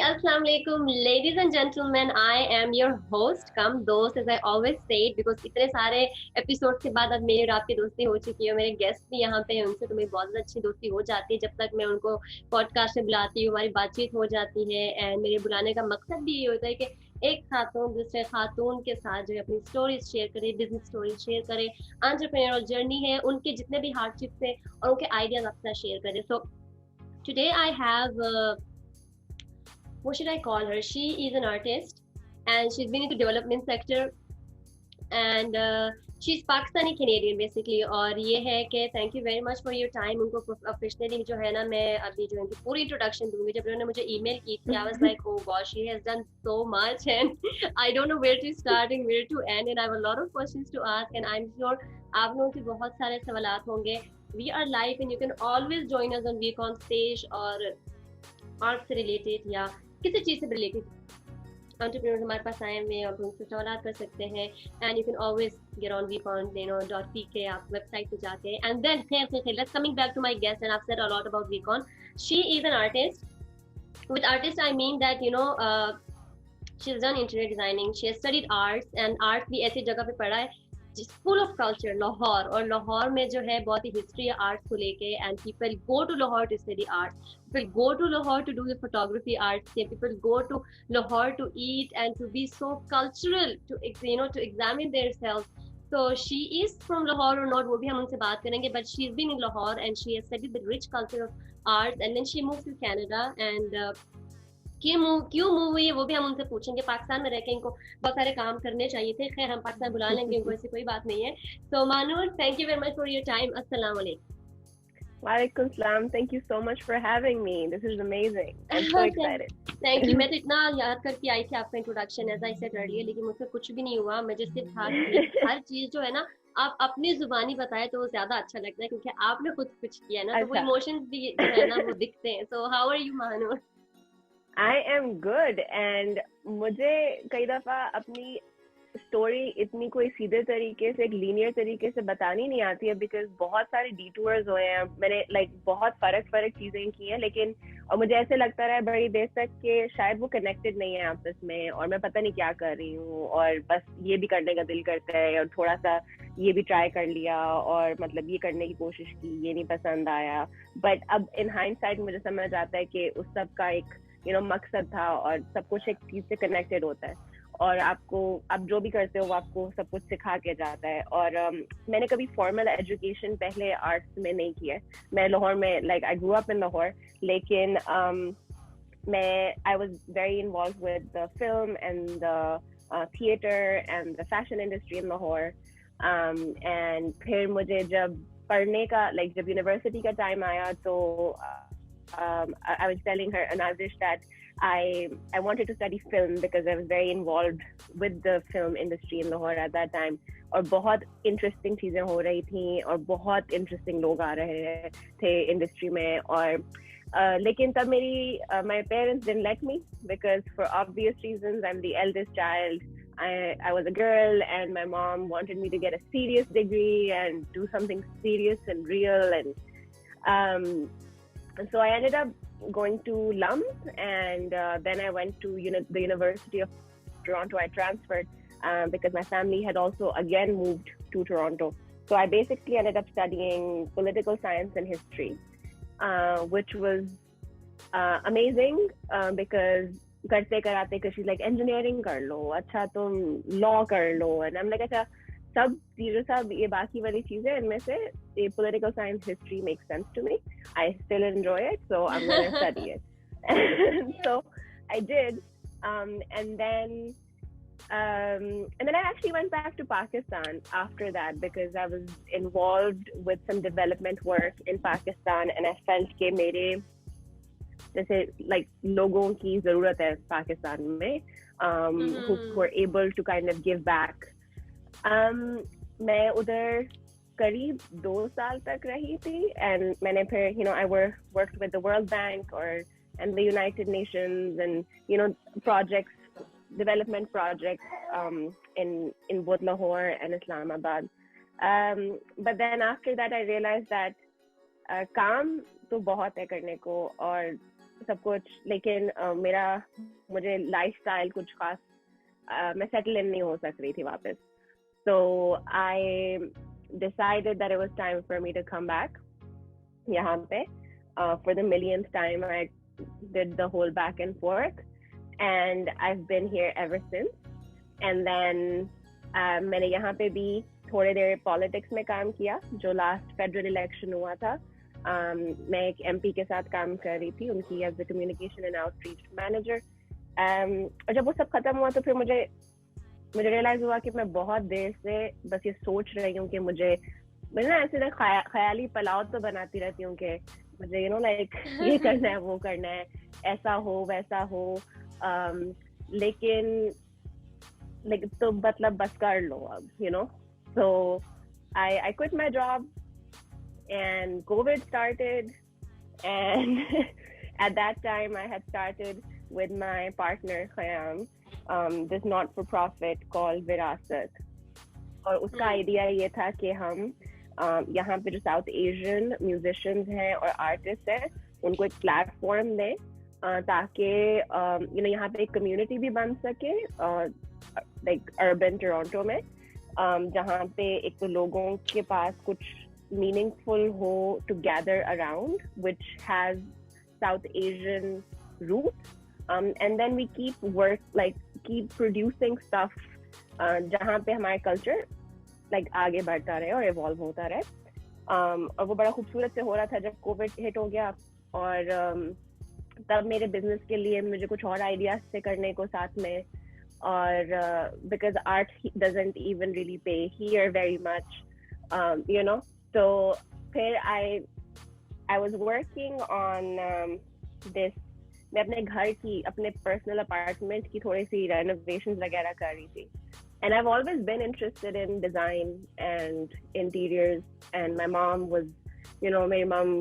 Assalamu alaikum, ladies and gentlemen. I am your host, कम दोस्त, as I always say, because इतने सारे episode के बाद अब मेरी और आपकी दोस्ती हो चुकी है, मेरे गेस्ट भी यहाँ पे हैं, उनसे तो मेरी बहुत अच्छी दोस्ती हो जाती है जब तक मैं उनको पॉडकास्ट में बुलाती हूँ, हमारी बातचीत हो जाती है। एंड मेरे बुलाने का मकसद भी ये होता है कि एक खातून दूसरे खातून के साथ जो है अपनी स्टोरीज शेयर करे, बिजनेस स्टोरीज शेयर करे, एंटरप्रेन्योरल जर्नी है उनके, जितने भी हार्डशिप्स है और उनके आइडियाज आपके साथ शेयर करे। So today I have what should I call her? She is an artist and she's been into development sector and she's Pakistani Canadian basically. और ये है कि thank you very much for your time. उनको professionally जो है ना, मैं अभी जो इनकी पूरी introduction दूंगी। जब उन्होंने मुझे email की थी, I was like, oh gosh, she has done so much and I don't know where to start and where to end, and I have a lot of questions to ask and I'm sure आप लोगों के बहुत सारे सवालात होंगे। We are live and you can always join us on Week on Stage और art से related या किसी चीज से रिलेटेड एंटरप्रेन्योर्स हमारे पास आए हुए हैं और उनसे सवाल कर सकते हैं। And you can always get on weekon.pk, आप वेबसाइट पे जाके। And then let's coming back to my guest, and I have said a lot about Weekon. She is an artist. With artist I mean that she's done interior designing, she has studied arts, and art भी ऐसी जगह पे पढ़ा है full of culture, Lahore. और लाहौर में जो है बहुत ही हिस्ट्री है आर्ट्स को लेके, and people go to Lahore to study art, people go to Lahore to do the photography arts, people go to Lahore to eat and to be so cultural, to to examine their self. So she is from Lahore or not, वो भी हम उनसे बात करेंगे, but she's been in Lahore and she has studied the rich culture of arts, and then she moved to Canada. And क्यों move हुई है वो भी हम उनसे पूछेंगे। पाकिस्तान में रहकर इनको बहुत सारे काम करने चाहिए थे, खैर हम पाकिस्तान बुला लेंगे इनको, ऐसी कोई बात नहीं है। So Manoor, thank you very much for your time. अस्सलाम वालेकुम। Walaikum salam. Thank you so much for having me. This is amazing. I'm so excited. Thank you. मैं तो इतना याद करके आई थी आपका introduction, as I said earlier, लेकिन मुझसे कुछ भी नहीं हुआ। मुझे सिर्फ था कि हर चीज जो है ना आप अपनी जुबानी बताए तो वो ज्यादा अच्छा लगता है, क्योंकि आपने खुद कुछ किया है ना, तो वो इमोशंस भी जो है ना वो दिखते हैं। So how are you Mahnoor? I am good, and मुझे कई दफ़ा अपनी स्टोरी इतनी कोई सीधे तरीके से, एक लीनियर तरीके से बतानी नहीं आती है, बिकॉज बहुत सारे डिटूर्स हुए हैं। मैंने बहुत फर्क चीज़ें की हैं, लेकिन और मुझे ऐसे लगता रहा है बड़ी देर तक कि शायद वो कनेक्टेड नहीं है आपस में, और मैं पता नहीं क्या कर रही हूँ, और बस ये भी करने का दिल करता है और थोड़ा सा ये भी ट्राई कर लिया और मतलब ये करने की कोशिश की, ये नहीं पसंद आया। बट अब इन हाइंडसाइट मुझे समझ आता है कि उस सब का एक मकसद था, और सब कुछ एक चीज से कनेक्टेड होता है, और आपको आप जो भी करते हो वो आपको सब कुछ सिखा के जाता है। और मैंने कभी फॉर्मल एजुकेशन पहले आर्ट्स में नहीं किया है। मैं लाहौर में आई ग्रू अप इन लाहौर, लेकिन मैं I was very involve with the film and the theatre and the fashion industry in Lahore. And फिर मुझे जब पढ़ने का जब यूनिवर्सिटी का टाइम आया, तो I was telling her, Anazish, that I wanted to study film because I was very involved with the film industry in Lahore at that time. और बहुत interesting चीजें हो रही थी और बहुत interesting लोग आ रहे थे industry में। और लेकिन तब मेरी my parents didn't let me, because for obvious reasons I'm the eldest child. I was a girl, and my mom wanted me to get a serious degree and do something serious and real, and so I ended up going to LUMS, and then I went to the University of Toronto. I transferred because my family had also again moved to Toronto. So I basically ended up studying political science and history, which was amazing because करते कराते she's like, engineering कर लो, अच्छा तुम law कर लो, and I'm like, अच्छा सब ये बाकी वाली चीजें, इनमें से ये political science history makes sense to me. I still enjoy it, so I'm going to study it. And so I did, and then I actually went back to Pakistan after that, because I was involved with some development work in Pakistan, and I felt कि मेरे जैसे लोगों की जरूरत है पाकिस्तान में, who are able to kind of give back. मैं उधर करीब 2 साल तक रही थी, and मैंने फिर I worked with the World Bank and the United Nations, and projects, development projects in both Lahore and Islamabad. But then after that I realized that काम तो बहुत है करने को, और सब कुछ, लेकिन मुझे लाइफस्टाइल कुछ खास मैं सेटल इन नहीं हो सक रही थी वापस. So I decided that it was time for me to come back यहाँ पे. For the millionth time I did the whole back and forth, and I've been here ever since. And then मैंने यहाँ पे भी थोड़े देर politics में काम किया. जो लास्ट फेडरल इलेक्शन हुआ था, मैं एक MP के साथ काम कर रही थी, उनकी as the communication and outreach manager. और जब वो सब खत्म हुआ तो फिर मुझे रियलाइज हुआ कि मैं बहुत देर से बस ये सोच रही हूँ कि मुझे ना ऐसे ख्याली पुलाव तो बनाती रहती हूँ कि मुझे लाइक ये करना है, वो करना है, ऐसा हो वैसा हो, लेकिन तो मतलब बस कर लो अब, so I quit my job and COVID started, and at that time I had started with my partner Khayyam this not-for-profit called Virasat. और उसका आइडिया ये था कि हम यहाँ पे जो साउथ एशियन म्यूजिशियंस हैं और आर्टिस्ट हैं उनको एक प्लेटफॉर्म दें, ताकि यहाँ पे एक कम्युनिटी भी बन सके लाइक अर्बन टोरंटो में, जहाँ पे एक तो लोगों के पास कुछ मीनिंगफुल हो to gather around, which has South Asian roots, and then we keep producing stuff जहाँ पे हमारा कल्चर आगे बढ़ता रहे और इवॉल्व होता रहे. और वो बड़ा खूबसूरत से हो रहा था जब कोविड हिट हो गया, और तब मेरे बिजनेस के लिए मुझे कुछ और आइडियाज थे करने को साथ में, और because art doesn't even really pay here very much, तो फिर I was working on this. मैं अपने घर की, अपने पर्सनल अपार्टमेंट की थोड़ी सी रेनोवेशंस वगैरह कर रही थी. And I've always been interested in design and interiors, and my mom was, my mom,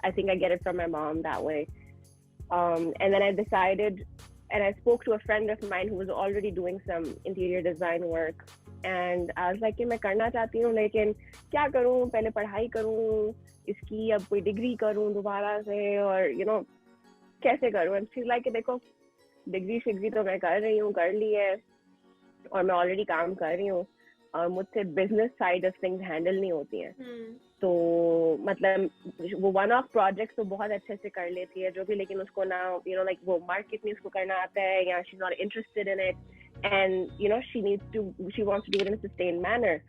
I think I get it from my mom that way. And then I decided, and I spoke to a friend of mine who was already doing some interior design work, and I was like कि मैं करना चाहती हूँ, लेकिन क्या करूँ, पहले पढ़ाई करूँ इसकी, अब कोई डिग्री करूँ दोबारा से, और कैसे करूँ. And she's like देखो, डिग्री तो मैं कर रही हूँ, कर ली है, और मैं ऑलरेडी काम कर रही हूँ, और मुझसे business side of things handle नहीं होती हैं. तो मतलब वो वन ऑफ प्रोजेक्ट्स तो बहुत अच्छे से कर लेती है जो भी, लेकिन उसको ना वो मार्केट में उसको करना आता है, या she is not interested in it, and she wants to do it in a sustained manner.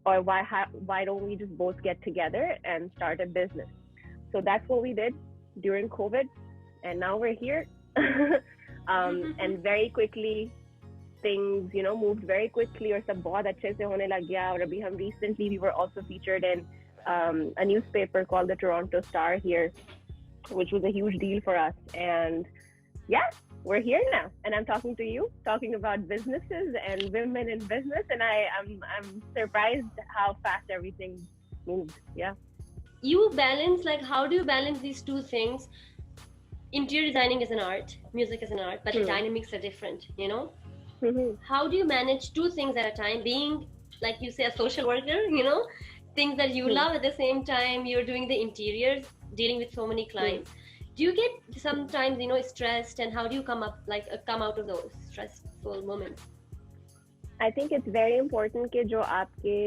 Or why don't we just both get together and start a business? So that's what we did during COVID, and now we're here. And very quickly things moved very quickly, और सब बहुत अच्छे से होने लग गया. और अभी हम recently we were also featured in a newspaper called the Toronto Star here, which was a huge deal for us. And yeah, we're here now, and I'm talking to you, talking about businesses and women in business, and I'm surprised how fast everything moved. Yeah. You balance, how do you balance these two things? Interior designing is an art, music is an art, but the dynamics are different, How do you manage two things at a time, being, like you say, a social worker, things that you love, at the same time you're doing the interiors, dealing with so many clients. Do you get sometimes, stressed, and how do you come out of those stressful moments? I think it's very important कि जो आपके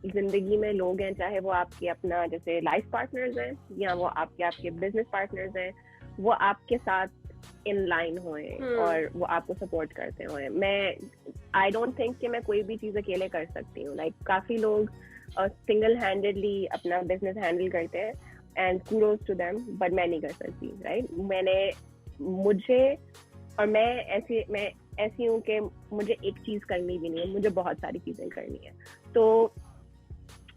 जिंदगी में लोग हैं, चाहे वो आपके अपना जैसे लाइफ पार्टनर्स हैं, या वो आपके बिजनेस पार्टनर्स हैं, वो आपके साथ इन लाइन होए और वो आपको सपोर्ट करते होए. आई डोंट थिंक कि मैं कोई भी चीज़ अकेले कर सकती हूँ. काफ़ी लोग सिंगल हैंडेडली अपना बिजनेस हैंडल करते हैं, and kudos to them, but मैं नहीं कर सकती, right? मैं ऐसी हूँ कि मुझे एक चीज करनी भी नहीं है, मुझे बहुत सारी चीजें करनी है. तो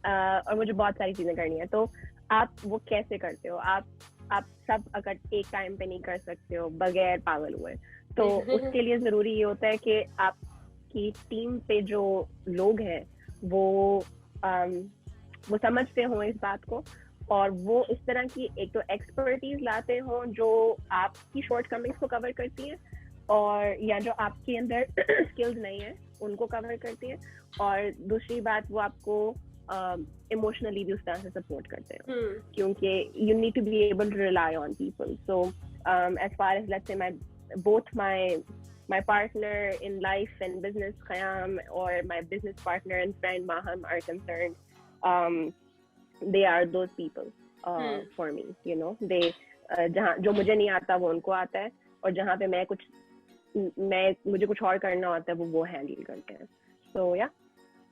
और मुझे बहुत सारी चीजें करनी है. तो आप वो कैसे करते हो? आप सब अगर एक टाइम पे नहीं कर सकते हो बगैर पागल हुए. तो उसके लिए जरूरी ये होता है कि आपकी टीम पे जो लोग हैं वो समझते हो इस बात को, और वो इस तरह की एक तो एक्सपर्टीज लाते हो जो आपकी शॉर्टकमिंग्स को कवर करती है, और या जो आपके अंदर स्किल्स नहीं है उनको कवर करती है, और दूसरी बात वो आपको इमोशनली भी उस तरह से सपोर्ट करते हैं, क्योंकि you need to be able to rely on people. So as far as, let's say, my partner in life and business, Khayyam, or my business partner and friend Maham are concerned, they are those people for me, you know. They जो मुझे नहीं आता वो उनको आता है, और जहाँ पे मुझे कुछ और करना होता है वो हैंडल करते हैं. So yeah.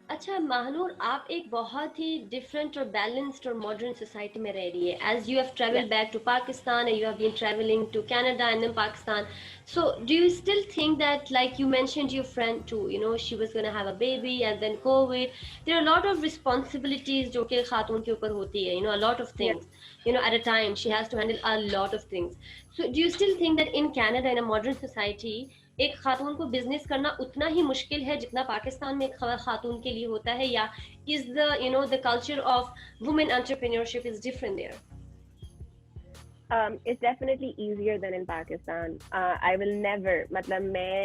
अच्छा महानूर, आप एक बहुत ही डिफरेंट और बैलेंस्ड और मॉडर्न सोसाइटी में रह रही है. As you have travelled back to Pakistan and you have been travelling to Canada and then Pakistan, so do you still think that, like you mentioned your friend too, you know, she was going to have a baby and then COVID, there are a lot of responsibilities जो कि खातून के ऊपर होती है, you know, a lot of things, you know, at a time she has to handle a lot of things. So do you still think that in Canada, in a modern society, एक खातून को business करना उतना ही मुश्किल है जितना पाकिस्तान में एक खातून के लिए होता है, या is the, you know, the culture of women entrepreneurship is different there? It's definitely easier than in Pakistan. I will never, मतलब मैं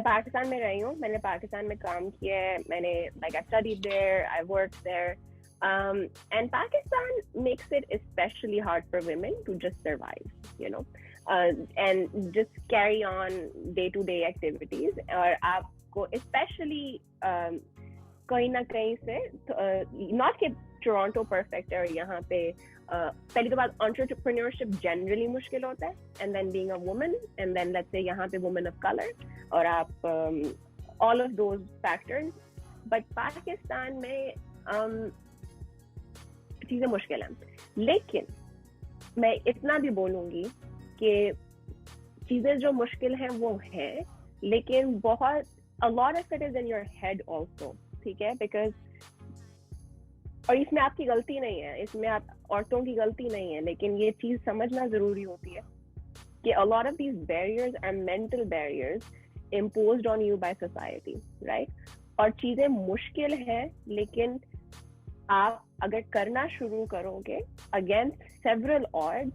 पाकिस्तान में रही हूँ, मैंने पाकिस्तान में काम किया है, मैंने like I studied there, I worked there, and Pakistan makes it especially hard for women to just survive, you know. And just carry on day-to-day activities. और आपको especially कहीं ना कहीं से, not कि टोरंटो परफेक्ट है और यहाँ पे पहली तो बात entrepreneurship generally मुश्किल होता है, and then being a woman, and then let's say यहाँ पे woman of color, और आप all of those factors. But Pakistan में चीज़ें मुश्किल हैं, लेकिन मैं इतना भी बोलूँगी कि चीजें जो मुश्किल हैं वो हैं, लेकिन बहुत a lot of it is in your head also, ठीक है, because और इसमें आपकी गलती नहीं है, इसमें आप औरतों की गलती नहीं है, लेकिन ये चीज समझना जरूरी होती है कि a lot of these barriers are mental barriers imposed on you by society, right? और चीजें मुश्किल हैं, लेकिन आप अगर करना शुरू करोगे against several odds,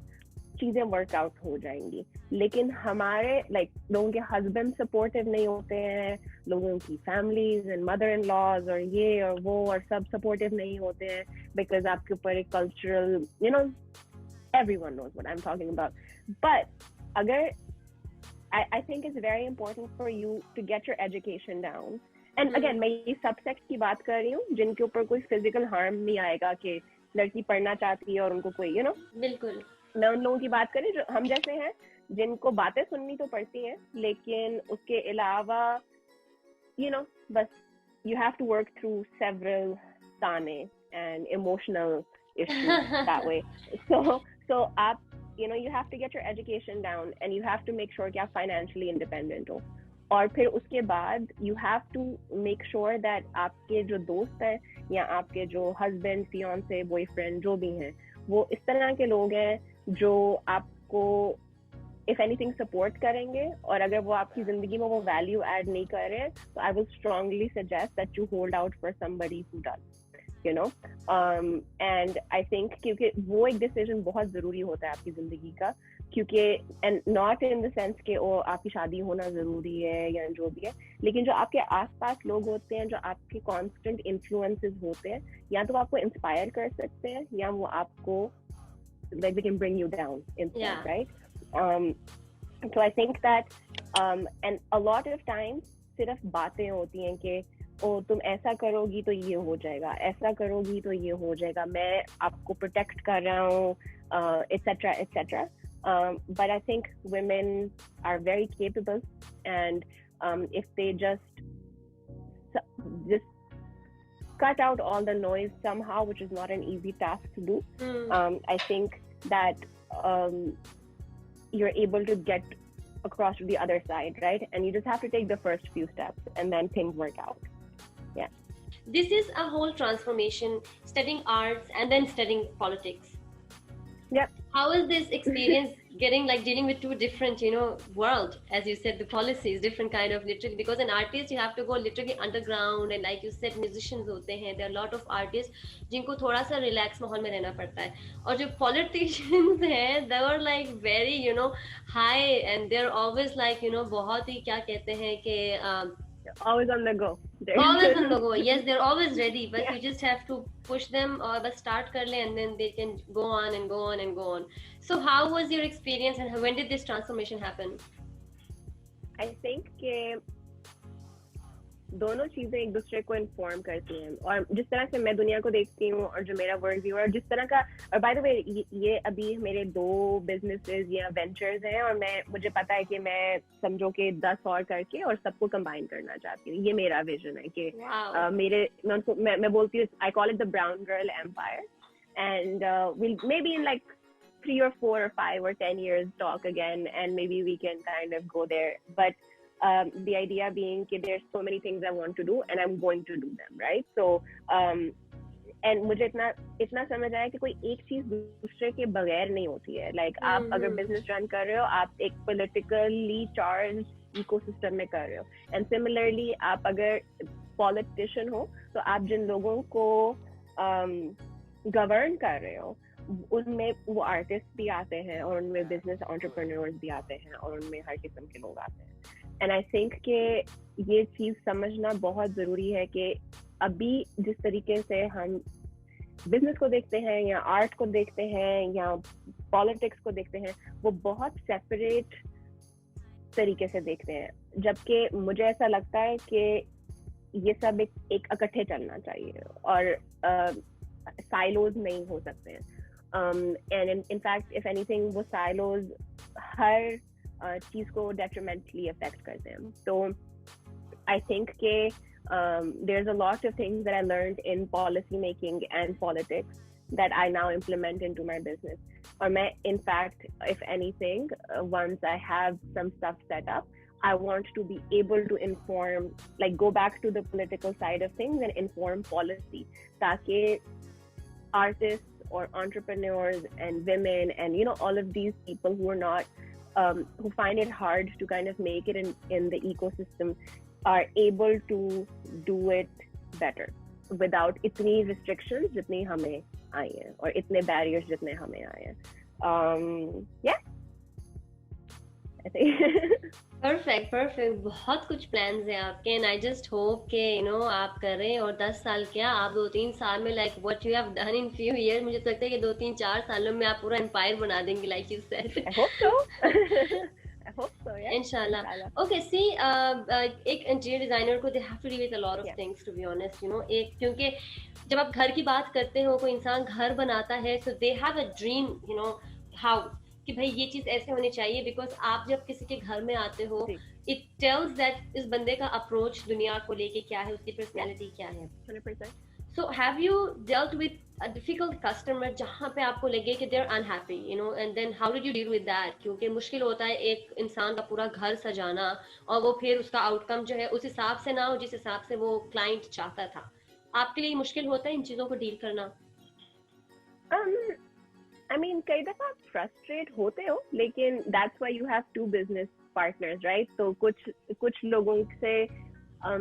चीजें वर्कआउट हो जाएंगी. लेकिन हमारे लोगों के हस्बैंड सपोर्टिव नहीं होते हैं, लोगों की families and mother in laws और ये और वो और सब सपोर्टिव नहीं होते हैं, बिकॉज आपके ऊपर एक cultural, you know, everyone knows what I am talking about. But अगर I think it's very important for you to get your education down. And again, मैं ये सब सेक्स की बात कर रही हूँ जिनके ऊपर कोई फिजिकल हार्म नहीं आएगा, कि लड़की पढ़ना चाहती है और उनको कोई, you know, बिल्कुल. मैं उन लोगों की बात करें जो हम जैसे हैं, जिनको बातें सुननी तो पड़ती हैं, लेकिन उसके अलावा, you know, बस you have to work through several ताने and emotional issues that way. So आप, you know, you have to get your education down and you have to make sure कि आप financially independent हो. और फिर उसके बाद you have to make sure that आपके जो दोस्त हैं या आपके जो husband, fiance, boyfriend जो भी हैं, वो इस तरह के लोग हैं जो आपको if anything support करेंगे, और अगर वो आपकी जिंदगी में वो value add नहीं कर रहे हैं, तो I will strongly suggest that you hold out for somebody who does, you know. And I think क्योंकि वो एक decision बहुत ज़रूरी होता है आपकी जिंदगी का, क्योंकि and not in the sense कि ओ आपकी शादी होना ज़रूरी है या जो भी है, लेकिन जो आपके आसपास लोग होते हैं, जो आपके constant influences होते हैं, या तो आपको inspire कर सकते हैं या वो आपको like they can bring you down instead, yeah. Right? So I think that and a lot of times सिर्फ बातें होती हैं कि ओ तुम ऐसा करोगी तो ये हो जाएगा, ऐसा करोगी तो ये हो जाएगा, मैं आपको प्रोटेक्ट कर रहा हूँ, etc etc. But I think women are very capable, and if they just cut out all the noise somehow, which is not an easy task to do, I think that you're able to get across to the other side, right? And you just have to take the first few steps and then things work out. Yeah. This is a whole transformation, studying arts and then studying politics. Yep. How is this experience getting, like, dealing with two different, you know, world? As you said, the policies, different kind of, literally, because an artist, you have to go literally underground, and like you said, musicians होते हैं, there are a lot of artists जिनको थोड़ा सा relax माहौल में रहना पड़ता है, और जो politicians हैं, they were like very, you know, high, and they're always like, you know, बहुत ही क्या कहते हैं कि always on the go, always उन लोगों, yes, they're always ready, but you just have to push them और बस start कर ले, and then they can go on and go on and go on. So how was your experience and when did this transformation happen? I think कि दोनों चीजें एक दूसरे को इन्फॉर्म करती हैं, और जिस तरह से मैं दुनिया को देखती हूँ और जो मेरा वर्क व्यू है, और जिस तरह का, और बाय द वे ये अभी मेरे 2 बिजनेसेस या वेंचर्स हैं, और मुझे पता है कि मैं समझो कि 10 और करके और सबको कंबाइन करना चाहती हूँ. ये मेरा विजन है कि मैं बोलती हूँ, I call it the brown girl empire, and will maybe in like 3 or 4 or 5 or 10 years talk again, and maybe we can kind of go there, but the idea being that there's so many things I want to do and I'm going to do them, right? So and मुझे इतना समझ आया कि कोई एक चीज दूसरे के बगैर नहीं होती है. Like आप अगर बिजनेस रन कर रहे हो, आप एक politically charged ecosystem में कर रहे हो, and similarly आप अगर politician हो, तो आप जिन लोगों को govern कर रहे हो, उनमें वो आर्टिस्ट भी आते हैं, और उनमें बिजनेस एंटरप्रेन्योर्स भी आते हैं, और उनमें हर किस्म के लोग आते हैं. एंड आई थिंक कि ये चीज़ समझना बहुत ज़रूरी है कि अभी जिस तरीके से हम बिजनेस को देखते हैं, या आर्ट को देखते हैं, या पॉलिटिक्स को देखते हैं, वो बहुत सेपरेट तरीके से देखते हैं, जबकि मुझे ऐसा लगता है कि ये सब एक इकट्ठे चलना चाहिए, और साइलोज नहीं हो सकते हैं. And in fact, if anything, वो silos हर चीज को detrimentally affect करते हैं. So I think कि there's a lot of things that I learned in policy making and politics that I now implement into my business. और मैं, in fact, if anything, once I have some stuff set up, I want to be able to inform, like go back to the political side of things and inform policy, ताकि artists or entrepreneurs and women and all of these people who are not who find it hard to kind of make it in the ecosystem are able to do it better without itni restrictions jitni hame aaye hain, or itne barriers jitne hame aaye hain. Yeah, I think perfect. बहुत कुछ plans हैं आपके, and I just hope के आप करें, और 10 साल क्या, आप 2-3 साल में like what you have done in few year, मुझे तो लगता है कि 2-3-4 सालों में आप पूरा एम्पायर बना देंगे, like you said. I hope so. I hope so, yeah. इंशाल्लाह. ओके, सी एक इंटीरियर डिजाइनर को they have to deal with a lot of things, to be honest, एक, क्योंकि जब आप घर की बात करते हो, कोई इंसान घर बनाता है, so they have a dream house, कि भाई ये चीज ऐसे होनी चाहिए, बिकॉज आप जब किसी के घर में आते हो, इट टेल्स दैट इस बंदे का अप्रोच दुनिया को लेके क्या है, उसकी पर्सनैलिटी क्या है. 100%. So have you dealt with a difficult customer जहाँ पे आपको लगे कि they are unhappy, and then how did you deal with that? क्योंकि मुश्किल होता है एक इंसान का पूरा घर सजाना, और वो फिर उसका आउटकम जो है उस हिसाब से ना हो जिस हिसाब से वो क्लाइंट चाहता था. आपके लिए मुश्किल होता है इन चीजों को डील करना? I mean, कई दफा आप फ्रस्ट्रेट होते हो, लेकिन that's why you have 2 business partners, right? तो कुछ लोगों से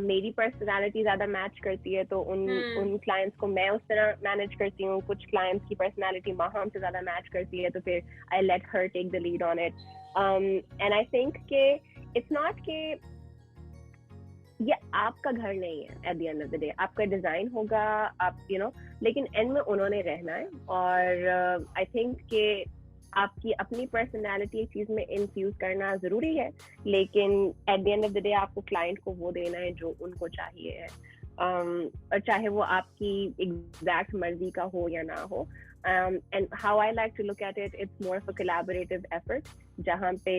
मेरी पर्सनालिटी ज्यादा मैच करती है, तो उन क्लाइंट्स को मैं उस तरह मैनेज करती हूँ. कुछ क्लाइंट्स की पर्सनालिटी माहम से ज्यादा मैच करती है, तो फिर I let her take the lead on it. And I think कि इट्स नॉट कि ये आपका घर नहीं है. At the end of the day आपका डिजाइन होगा, आप लेकिन एंड में उन्होंने रहना है. और आई थिंक कि आपकी अपनी पर्सनालिटी एक चीज में इन्फ्यूज करना जरूरी है, लेकिन eight the end of the day आपको क्लाइंट को वो देना है जो उनको चाहिए है, और चाहे वो आपकी एग्जैक्ट मर्जी का हो या ना हो. And how I like to look at it, it's more of a collaborative effort, जहाँ पे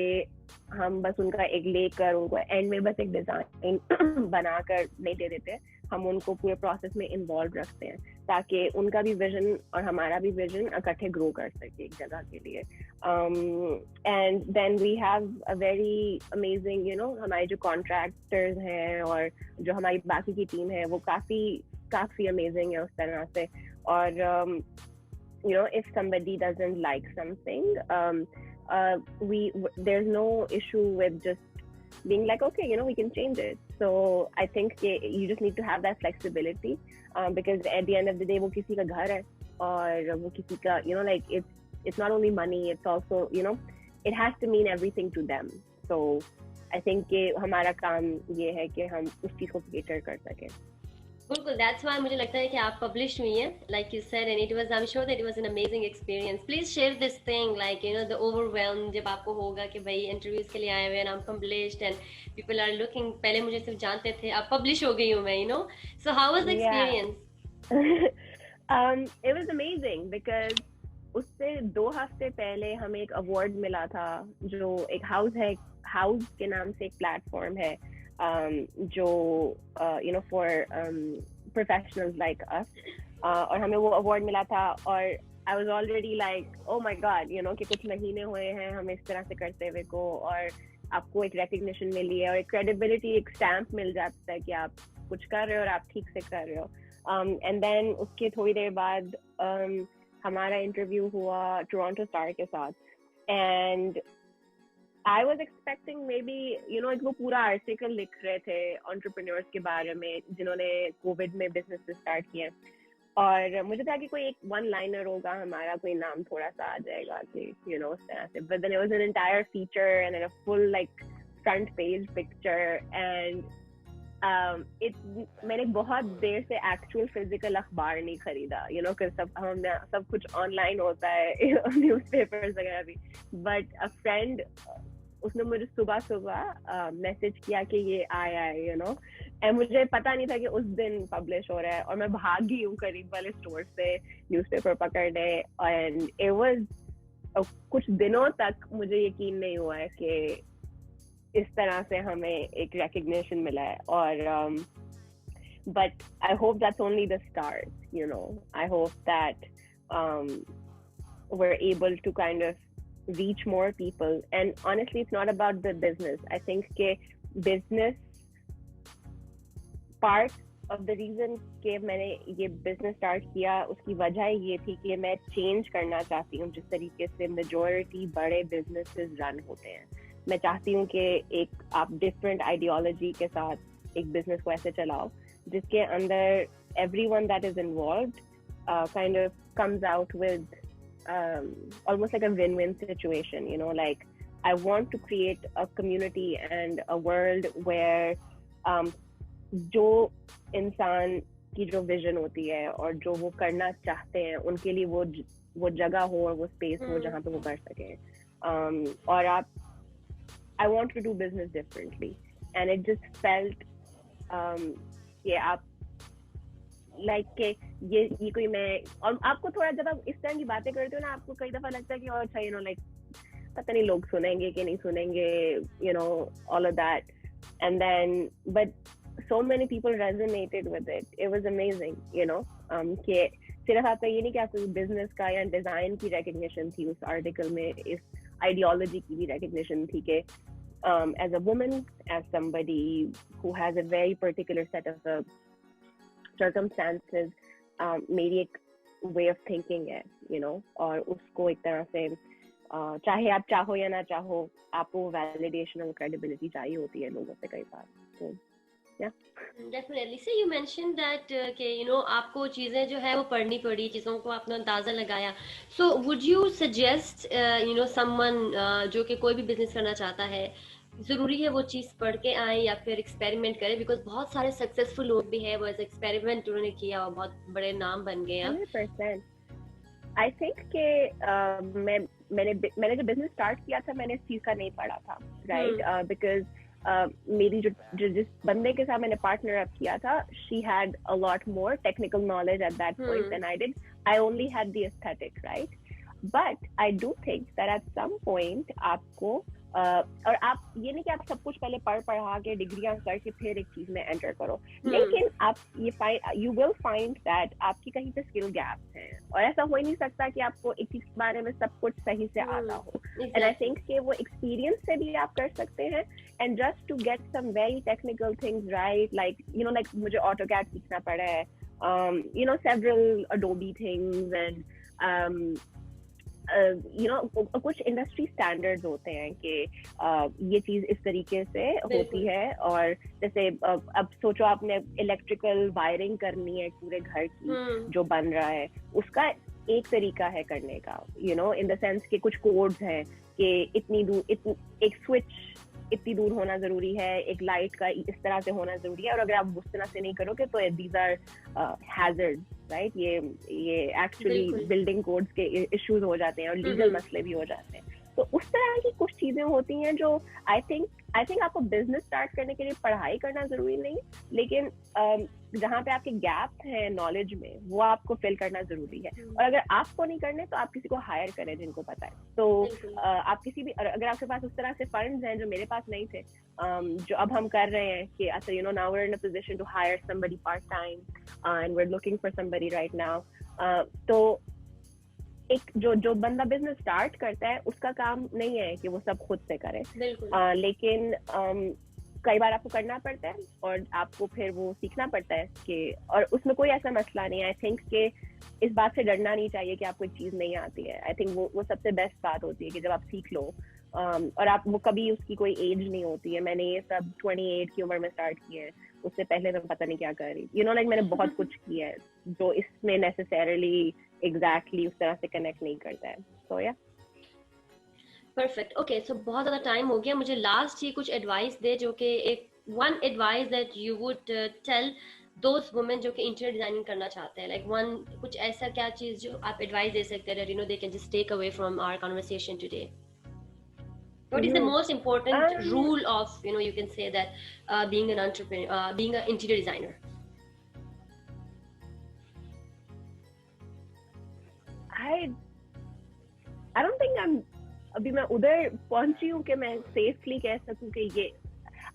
हम बस उनका एक लेकर उनको एंड में बस एक डिजाइन बनाकर नहीं दे देते, हम उनको पूरे प्रोसेस में इन्वॉल्व रखते हैं, ताकि उनका भी विजन और हमारा भी विजन इकट्ठे ग्रो कर सके एक जगह के लिए. And then we have a very amazing हमारे जो कॉन्ट्रैक्टर्स हैं और जो हमारी बाकी की टीम है, वो काफी अमेजिंग है उस तरह से. और if somebody doesn't like something, there's no issue with just being like, okay, we can change it. So I think you just need to have that flexibility, because at the end of the day वो किसी का घर है, और वो किसी का like it's not only money, it's also it has to mean everything to them. So I think कि हमारा काम ये है कि हम उस चीज को केटर कर सकें. बिल्कुल, दैट्स व्हाई मुझे लगता है कि आप पब्लिश हुई हैं, like you said, and it was, I am sure that it was an amazing experience. Please share this thing, like you know the overwhelm जब आपको होगा कि भाई इंटरव्यूज के लिए आए हुए हैं, I am published and people are looking. पहले मुझे सिर्फ जानते थे, अब पब्लिश हो गई हूँ मैं, you know. So how was the Yeah. Experience? It was amazing because उससे 2 हफ्ते पहले हमें एक अवार्ड मिला था, जो एक हाउस के नाम से एक प्लेटफॉर्म है, जो you know for professionals like us, और हमें वो अवार्ड मिला था. और I was already like oh my God, you know, कि कुछ महीने हुए हैं हमें इस तरह से करते हुए को, और आपको एक रिकग्निशन मिली है और एक क्रेडिबिलिटी, एक स्टैम्प मिल जाता है कि आप कुछ कर रहे हो और आप ठीक से कर रहे हो. एंड देन उसके थोड़ी देर बाद हमारा इंटरव्यू हुआ टोरंटो स्टार के साथ. And I was expecting may be, you know, वो पूरा आर्टिकल लिख रहे थे एंटरप्रेन्योर्स के बारे में जिन्होंने कोविड में बिजनेस स्टार्ट किए. और मुझे था कि कोई एक 1 लाइनर होगा, हमारा कोई नाम थोड़ा सा आ जाएगा कि यू नो उस तरह से. But then it was an entire feature and a full like front page picture. And मैंने बहुत देर से एक्चुअल फिजिकल अखबार नहीं खरीदा, यू नो, सब कुछ ऑनलाइन होता है, न्यूज़पेपर्स वगैरह भी. बट अ फ्रेंड, उसने मुझे सुबह मैसेज किया कि ये आया है, यू नो. एंड मुझे पता नहीं था कि उस दिन पब्लिश हो रहा है, और मैं भागी हूँ करीब वाले स्टोर से न्यूज़पेपर पकड़ने. एंड इट वाज कुछ दिनों तक मुझे यकीन नहीं हुआ है कि इस तरह से हमें एक रिकग्निशन मिला है. और but I hope that's only the start, you know. I hope that we're able to kind of reach more people. And honestly, it's not about the business. I think के business part of the reason कि मैंने ये business start किया, उसकी वजह ये थी कि मैं change करना चाहती हूँ जिस तरीके से majority बड़े businesses run होते हैं. मैं चाहती हूँ कि एक आप डिफरेंट आइडियोलॉजी के साथ एक बिजनेस को ऐसे चलाओ जिसके अंदर everyone that is involved kind of comes out with almost like a win-win situation, you know. Like I want to create a community and a world where जो इंसान की जो विजन होती है और जो वो करना चाहते हैं उनके लिए वो जगह हो और वो स्पेस हो जहाँ पे वो कर सके. और आप I want to do business differently, and it just felt आप like के ये कोई मैं, और आपको थोड़ा जब आप इस तरह की बातें करते हो ना, आपको कई दफा लगता है कि और अच्छा, you know, like पता नहीं लोग सुनेंगे कि नहीं सुनेंगे, you know, all of that. And then but so many people resonated with it. It was amazing, you know. कि सिर्फ आपका ये नहीं कि आपको बिजनेस का या डिजाइन की रिकग्निशन थी उस आर्टिकल में, इस आइडियोलॉजी की भी रिकग्निशन थी कि as a woman, as somebody who has a very particular set of circumstances, मेरी एक way of thinking है, you know, और उसको एक तरह से चाहे आप चाहो या ना चाहो, आपको validation और credibility चाहिए होती है लोगों से कई बार. तो yeah. Definitely. So you mentioned that कि you know आपको चीजें जो है वो पढ़नी पड़ी, चीजों को आपने अंदाजा लगाया. So would you suggest you know someone जो कि कोई भी बिजनेस करना चाहता है, जरूरी है वो चीज पढ़ के आए या फिर एक्सपेरिमेंट करें? बिकॉज बहुत सारे सक्सेसफुल लोग भी हैं, वो ऐसे एक्सपेरिमेंट उन्होंने किया और बहुत बड़े नाम बन गए हैं. 100%. आई थिंक कि मैंने जब बिजनेस स्टार्ट किया था मैंने इस चीज का नहीं पढ़ा था, राइट. बिकॉज मेरी जो जिस बंदे के साथ मैंने पार्टनर अप किया था, she had a lot more technical knowledge at that point than I did. I only had the aesthetic, right. But I do think that at some point आपको और आप ये नहीं कि आप सब कुछ पहले पढ़ा के डिग्रियां करके फिर एक चीज में एंटर करो, लेकिन आप यू विल फाइंड दैट आपकी कहीं पे स्किल गैप्स हैं, और ऐसा हो ही नहीं सकता कि आपको एक चीज के बारे में सब कुछ सही से आता हो. एंड आई थिंक कि वो एक्सपीरियंस से भी आप कर सकते हैं. And just to get some very technical things right, like you know, like मुझे ऑटोकैड सीखना पड़ा है, you know, several Adobe things, and you know कुछ इंडस्ट्री स्टैंडर्ड्स होते हैं कि ये चीज इस तरीके से होती है. और जैसे अब सोचो आपने इलेक्ट्रिकल वायरिंग करनी है पूरे घर की जो बन रहा है, उसका एक तरीका है करने का, you know, in the sense कि कुछ कोड्स हैं कि एक स्विच इतनी दूर होना जरूरी है, एक लाइट का इस तरह से होना जरूरी है, और अगर आप उस तरह से नहीं करोगे तो दीज आर हैजर्ड, राइट? ये एक्चुअली बिल्डिंग कोड्स के इश्यूज हो जाते हैं और लीगल मसले भी हो जाते हैं। तो उस तरह की कुछ चीजें होती हैं जो आई थिंक आपको बिजनेस स्टार्ट करने के लिए पढ़ाई करना जरूरी नहीं, लेकिन जहाँ पे आपके गैप है नॉलेज में वो आपको फिल करना जरूरी है। और अगर आपको नहीं करने तो आप किसी को हायर करें जिनको पता है। तो आप किसी भी, अगर आपके पास उस तरह से फंड्स हैं जो मेरे पास नहीं थे, जो अब हम कर रहे हैं कि अच्छा you know now we are in a position to hire somebody part time and we are looking for somebody right now. तो एक जो बंदा बिजनेस स्टार्ट करता है उसका काम नहीं है कि वो सब खुद से करे, लेकिन कई बार आपको करना पड़ता है और आपको फिर वो सीखना पड़ता है कि, और उसमें कोई ऐसा मसला नहीं है। आई थिंक कि इस बात से डरना नहीं चाहिए कि आपको चीज नहीं आती है। आई थिंक वो सबसे बेस्ट बात होती है कि जब आप सीख लो, और आप वो कभी उसकी कोई एज नहीं होती है। मैंने ये सब 28 की उम्र में स्टार्ट किया है, उससे पहले मैं पता नहीं क्या कर रही, यू नो लाइक मैंने बहुत कुछ किया है जो इसमें नेसेसरली एग्जैक्टली उस तरह से कनेक्ट नहीं करता है। तो या परफेक्ट। ओके, सो बहुत ज़्यादा टाइम हो गया, मुझे लास्ट ही कुछ एडवाइस दे जो कि एक one advice that you would tell those women जो कि इंटीरियर डिजाइनिंग करना चाहते हैं, लाइक वन कुछ ऐसा क्या चीज जो आप एडवाइस दे सकते हैं, you know they can just take away from our conversation today? What is the most important rule of, you know, you can say that being an entrepreneur, being an interior designer? I don't think अभी मैं उधर पहुंची हूँ कि मैं safely कह सकूँ कि ये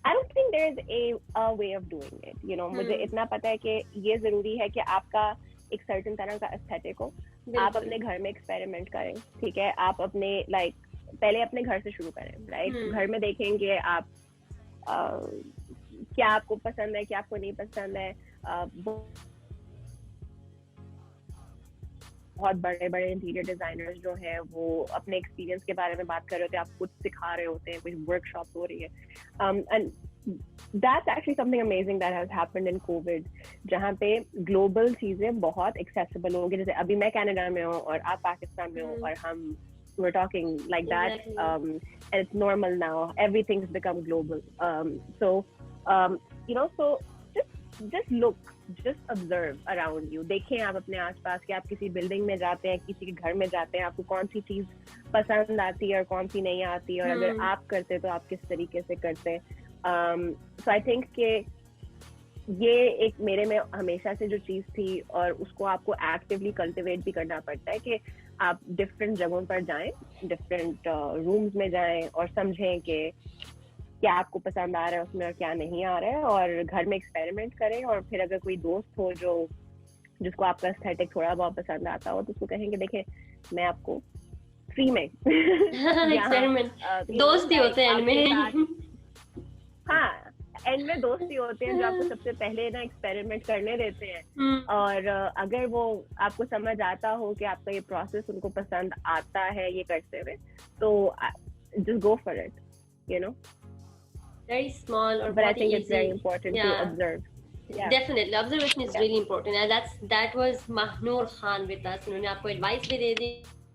I don't think there is a way of doing it, you know. मुझे इतना पता है कि ये जरूरी है कि आपका एक सर्टेन तरह का एस्थेटिक हो, आप अपने घर में एक्सपेरिमेंट करें, ठीक है? आप अपने पहले अपने घर से शुरू करें, राइट? घर में देखेंगे आप क्या आपको पसंद है, क्या आपको नहीं पसंद है। बहुत बड़े बड़े इंटीरियर डिजाइनर्स जो हैं वो अपने एक्सपीरियंस के बारे में बात कर रहे होते हैं, आप कुछ सिखा रहे होते हैं, कुछ वर्कशॉप हो रही है। And that's actually something amazing that has happened in COVID, जहाँ पे ग्लोबल चीजें बहुत एक्सेसिबल हो गई। जैसे अभी मैं कनाडा में हूँ और आप पाकिस्तान में हो, और हम we're talking like that, and it's normal now, everything's become global. So you know, so just look, just observe around you. देखें आप अपने आसपास कि आप किसी बिल्डिंग में जाते हैं, किसी के घर में जाते हैं, आपको कौन सी चीज पसंद आती है और कौन सी नहीं आती है, और अगर आप करते हैं तो आप किस तरीके से करते हैं। So I think कि ये एक मेरे में हमेशा से जो चीज थी, और उसको आपको एक्टिवली कल्टिवेट भी करना पड़ता है कि आप डिफरेंट जगहों पर जाएं, डिफरेंट रूम्स में जाएं और समझें कि क्या आपको पसंद आ रहा है उसमें और क्या नहीं आ रहा है, और घर में एक्सपेरिमेंट करें। और फिर अगर कोई दोस्त हो जिसको आपका एस्थेटिक थोड़ा बहुत पसंद आता हो तो उसको कहेंगे देखें मैं आपको फ्री में एक्सपेरिमेंट दोस्त ही होते हैं इनमें। हाँ, एंड में दोस्त ही होते हैं जो आपको सबसे पहले ना एक्सपेरिमेंट करने देते हैं, और अगर वो आपको समझ आता हो कि आपका ये प्रोसेस उनको पसंद आता है ये करते हुए, तो just go for it, you know. Very small, or but I think it's very important to observe. Yeah. Definitely, observation is really important, and that was Mahnoor Khan with us. उन्होंने आपको एडवाइस भी दे दी,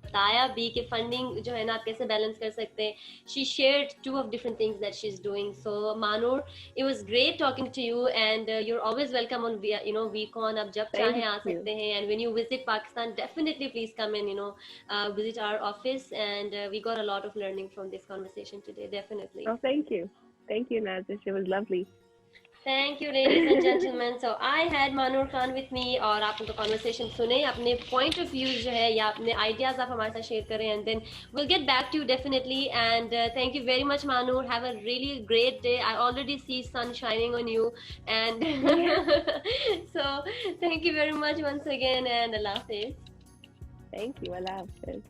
बताया भी कि funding जो है ना आप कैसे बैलेंस कर सकते हैं। She shared 2 of different things that she's doing. So Mahnoor, it was great talking to you, and you're always welcome on VCon. आप जब चाहे आ सकते हैं, and when you visit Pakistan, definitely please come and visit our office, and we got a lot of learning from this conversation today. Definitely. Oh, thank you. Thank you, Nazish. It was lovely. Thank you, ladies and gentlemen. So I had Mahnoor Khan with me, और आप उनका conversation सुने, अपने point of views जो है या अपने ideas आप हमारे साथ share करें, and then we'll get back to you definitely. And thank you very much, Mahnoor. Have a really great day. I already see sun shining on you, and so thank you very much once again, and Allah Hafiz. Thank you, Allah Hafiz.